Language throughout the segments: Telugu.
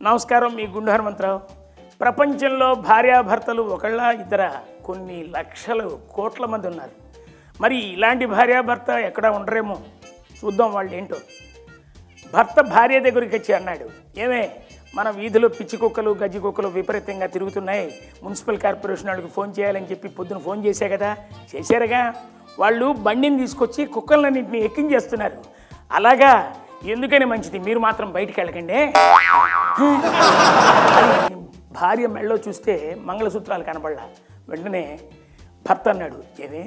నమస్కారం, మీ గుండు హనుమంతరావు. ప్రపంచంలో భార్యాభర్తలు ఒకళ్ళ ఇద్దర కొన్ని లక్షలు కోట్ల మంది ఉన్నారు. మరి ఇలాంటి భార్యాభర్త ఎక్కడ ఉండరేమో చూద్దాం వాళ్ళు ఏంటో. భర్త భార్య దగ్గరికి వచ్చి అన్నాడు, ఏమే మన వీధిలో పిచ్చి కుక్కలు గజ్జి కుక్కలు విపరీతంగా తిరుగుతున్నాయి, మున్సిపల్ కార్పొరేషన్ వాళ్ళకి ఫోన్ చేయాలని చెప్పి పొద్దున ఫోన్ చేశా కదా, చేశారుగా, వాళ్ళు బండిని తీసుకొచ్చి కుక్కలన్నింటినీ ఎక్కించేస్తున్నారు. అలాగా, ఎందుకని మంచిది, మీరు మాత్రం బయటికి వెళ్ళకండి. భార్య మెళ్ళో చూస్తే మంగళసూత్రాలు కనపడలా. వెంటనే భర్త అన్నాడు, ఏమే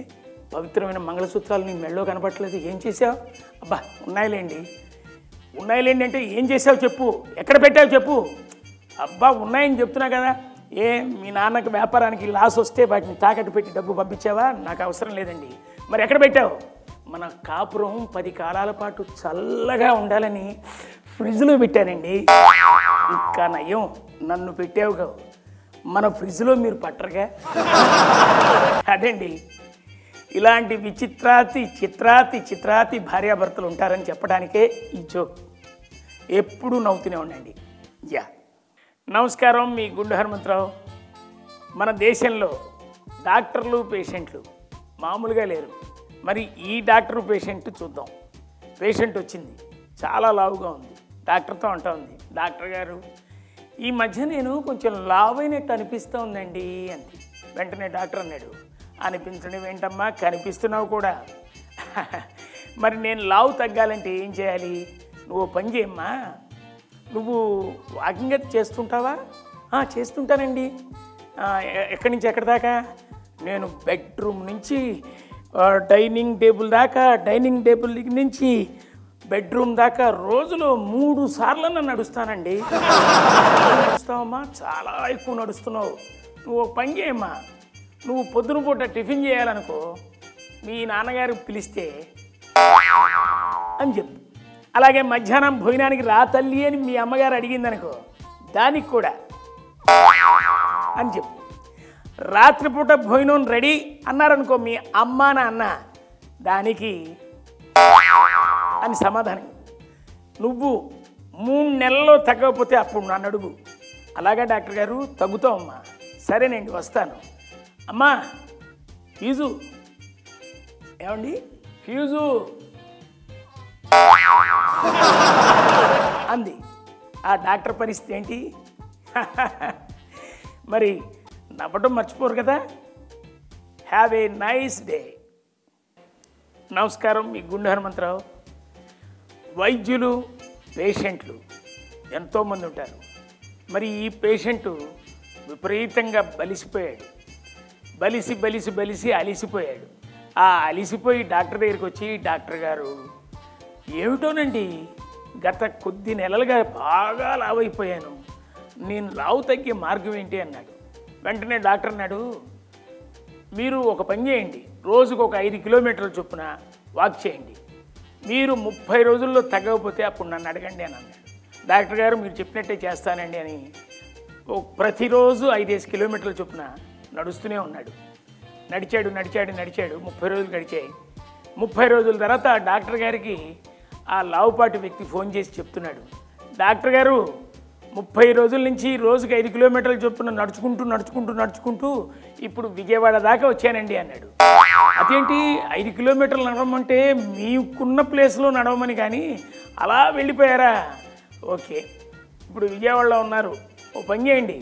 పవిత్రమైన మంగళసూత్రాలు నీ మెళ్ళో కనపడలేదు, ఏం చేసావు? అబ్బా ఉన్నాయిలేండి అంటే ఏం చేసావు చెప్పు, ఎక్కడ పెట్టావు చెప్పు. అబ్బా ఉన్నాయని చెప్తున్నా కదా. ఏ మీ నాన్నకు వ్యాపారానికి లాస్ వస్తే వాటిని తాకట్టు పెట్టి డబ్బు పంపించావా? నాకు అవసరం లేదండి. మరి ఎక్కడ పెట్టావు? మన కాపురం 10 కాలాల పాటు చల్లగా ఉండాలని ఫ్రిడ్జ్లో పెట్టానండి. ఇంకా నయం, నన్ను పెట్టావుగా, మన ఫ్రిడ్జ్లో మీరు పట్టరుగా. అదండి, ఇలాంటి చిత్రాతి భార్యాభర్తలు ఉంటారని చెప్పడానికే ఈ జోక్. ఎప్పుడూ నవ్వుతూనే ఉండండి. నమస్కారం, మీ గుండు హనుమంతరావు. మన దేశంలో డాక్టర్లు పేషెంట్లు మామూలుగా లేరు. మరి ఈ డాక్టర్ పేషెంట్ చూద్దాం. పేషెంట్ వచ్చింది, చాలా లావుగా ఉంది. డాక్టర్తో అంటా ఉంది, డాక్టర్ గారు ఈ మధ్య నేను కొంచెం లావైనట్టు అనిపిస్తూ ఉందండి అంది. వెంటనే డాక్టర్ అన్నాడు, అనిపించడం ఏంటమ్మా, కనిపిస్తున్నావు కూడా. మరి నేను లావు తగ్గాలంటే ఏం చేయాలి? నువ్వు పని చేయమ్మా, నువ్వు వాకింగ్ అయితే చేస్తుంటావా? చేస్తుంటానండి. ఎక్కడి నుంచి ఎక్కడి దాకా? నేను బెడ్రూమ్ నుంచి డైనింగ్ టేబుల్ దాకా, డైనింగ్ టేబుల్ నుంచి బెడ్రూమ్ దాకా రోజులో 3 సార్లు నడుస్తానండి. నడుస్తావమ్మా, చాలా ఎక్కువ నడుస్తున్నావు. నువ్వు పని చేయమ్మా, నువ్వు పొద్దున పూట టిఫిన్ చేయాలనుకో, మీ నాన్నగారు పిలిస్తే అని చెప్పు. అలాగే మధ్యాహ్నం భోజనానికి రా తల్లి అని మీ అమ్మగారు అడిగిందనుకో, దానికి కూడా అని చెప్పు. రాత్రిపూట భోజనం రెడీ అన్నారనుకో మీ అమ్మ నాన్న, దానికి అని సమాధానం. నువ్వు 3 నెలల్లో తగ్గకపోతే అప్పుడు నన్ను అడుగు. అలాగా డాక్టర్ గారు, తగ్గుతావమ్మా. సరేనండి, వస్తాను. అమ్మా ఫ్యూజు, ఏమండి ఫ్యూజు అంది. ఆ డాక్టర్ పరిస్థితి ఏంటి? మరి నవ్వటం మర్చిపోరు కదా. Have a nice day. నమస్కారం, మీ గుండు హనుమంతరావు. వైద్యులు పేషెంట్లు ఎంతోమంది ఉంటారు. మరి ఈ పేషెంటు విపరీతంగా బలిసిపోయాడు. బలిసి అలిసిపోయాడు. ఆ అలిసిపోయి డాక్టర్ దగ్గరికి వచ్చి, డాక్టర్ గారు ఏమిటోనండి, గత కొద్ది నెలలుగా బాగా లావైపోయాను, నేను లావు తగ్గే మార్గం ఏంటి అన్నాడు. వెంటనే డాక్టర్ అన్నాడు, మీరు ఒక పని చేయండి, రోజుకు ఒక 5 కిలోమీటర్ల చొప్పున వాక్ చేయండి. మీరు 30 రోజుల్లో తగ్గకపోతే అప్పుడు నన్ను అడగండి అని అన్నాడు. డాక్టర్ గారు మీరు చెప్పినట్టే చేస్తానండి అని ప్రతిరోజు 5 కిలోమీటర్ల చొప్పున నడుస్తూనే ఉన్నాడు. నడిచాడు 30 రోజులు గడిచాయి. 30 రోజుల తర్వాత డాక్టర్ గారికి ఆ లావుపాటి వ్యక్తి ఫోన్ చేసి చెప్తున్నాడు, డాక్టర్ గారు 30 రోజుల నుంచి రోజుకి 5 కిలోమీటర్ల చొప్పున నడుచుకుంటూ ఇప్పుడు విజయవాడ దాకా వచ్చానండి అన్నాడు. అదేంటి 5 కిలోమీటర్లు నడవమంటే మీకున్న ప్లేస్లో నడవమని, కానీ అలా వెళ్ళిపోయారా? ఓకే, ఇప్పుడు విజయవాడలో ఉన్నారు, ఓ పని చేయండి,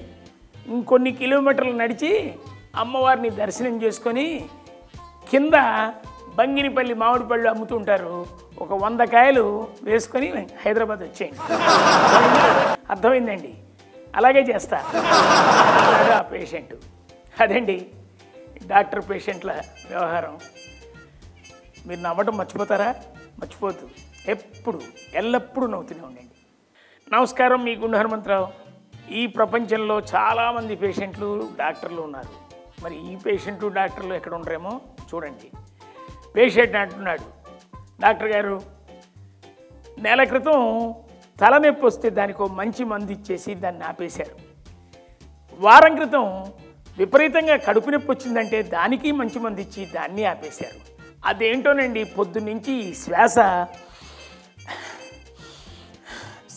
ఇంకొన్ని కిలోమీటర్లు నడిచి అమ్మవారిని దర్శనం చేసుకొని కింద బంగినిపల్లి మామిడి పళ్ళు అమ్ముతుంటారు, ఒక 100 కాయలు వేసుకొని హైదరాబాద్ వచ్చేయండి. అర్థమైందండి, అలాగే చేస్తా. అలాగా పేషెంట్. అదండి డాక్టర్ పేషెంట్ల వ్యవహారం. మీరు నవ్వటం మర్చిపోతారా? మర్చిపోద్దు, ఎల్లప్పుడూ నవ్వుతూనే ఉండండి. నమస్కారం, మీ గుండు హనుమంతరావు. ఈ ప్రపంచంలో చాలామంది పేషెంట్లు డాక్టర్లు ఉన్నారు. మరి ఈ పేషెంట్లు డాక్టర్లు ఎక్కడ ఉండరేమో చూడండి. పేషెంట్ అంటున్నాడు, డాక్టర్ గారు నెల క్రితం తలనొప్పి వస్తే దానికి మంచి మందు ఇచ్చేసి దాన్ని ఆపేశారు. వారం క్రితం విపరీతంగా కడుపు నొప్పి వచ్చిందంటే దానికి మంచి మందు ఇచ్చి దాన్ని ఆపేశారు. అదేంటోనండి, పొద్దున్నుంచి శ్వాస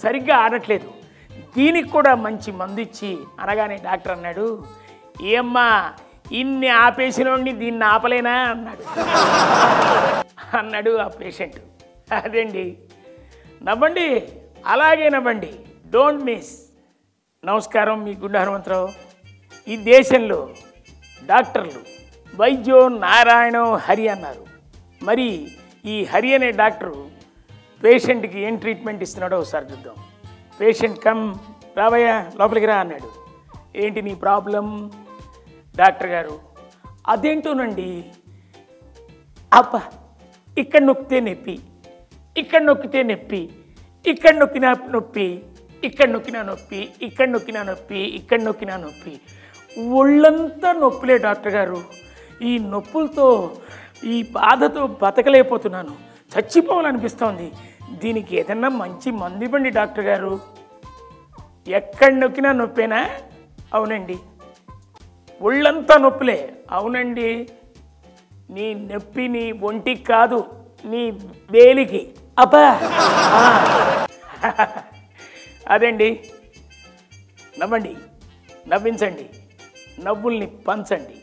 సరిగ్గా ఆడట్లేదు, దీనికి కూడా మంచి మందు ఇచ్చి అనగానే డాక్టర్ అన్నాడు, ఏమ్మా ఇన్ని ఆపేసినోడిని దీన్ని ఆపలేనా అన్నాడు ఆ పేషెంట్. అదేండి, నవ్వండి, అలాగే నవ్వండి, డోంట్ మిస్. నమస్కారం, మీ గుండె హనుమంతరావు. ఈ దేశంలో డాక్టర్లు వైద్యో నారాయణో హరి అన్నారు. మరి ఈ హరి అనే డాక్టరు పేషెంట్కి ఏం ట్రీట్మెంట్ ఇస్తున్నాడో ఒకసారి చూద్దాం. పేషెంట్ కమ్, రావయ్యా లోపలికి రా అన్నాడు. ఏంటి నీ ప్రాబ్లం? డాక్టర్ గారు, అదేంటోనండి, అబ్బా ఇక్కడ నొక్కితే నొప్పి, ఇక్కడ నొక్కితే నొప్పి, ఇక్కడ నొక్కినా నొప్పి, ఇక్కడ నొక్కినా నొప్పి, ఇక్కడ నొక్కినా నొప్పి, ఇక్కడ నొక్కినా నొప్పి, ఒళ్ళంతా నొప్పులే డాక్టర్ గారు. ఈ నొప్పులతో, ఈ బాధతో బతకలేకపోతున్నాను, చచ్చిపోవాలనిపిస్తోంది. దీనికి ఏదన్నా మంచి మందు ఇవ్వండి డాక్టర్ గారు. ఎక్కడ నొక్కినా నొప్పేనా? అవునండి. ఒళ్ళంతా నొప్పులే? అవునండి. నీ నొప్పి నీ ఒంటికి కాదు, నీ వేలికి. అబ్బా అదండి. నవ్వండి, నవ్వించండి, నవ్వుల్ని పంచండి.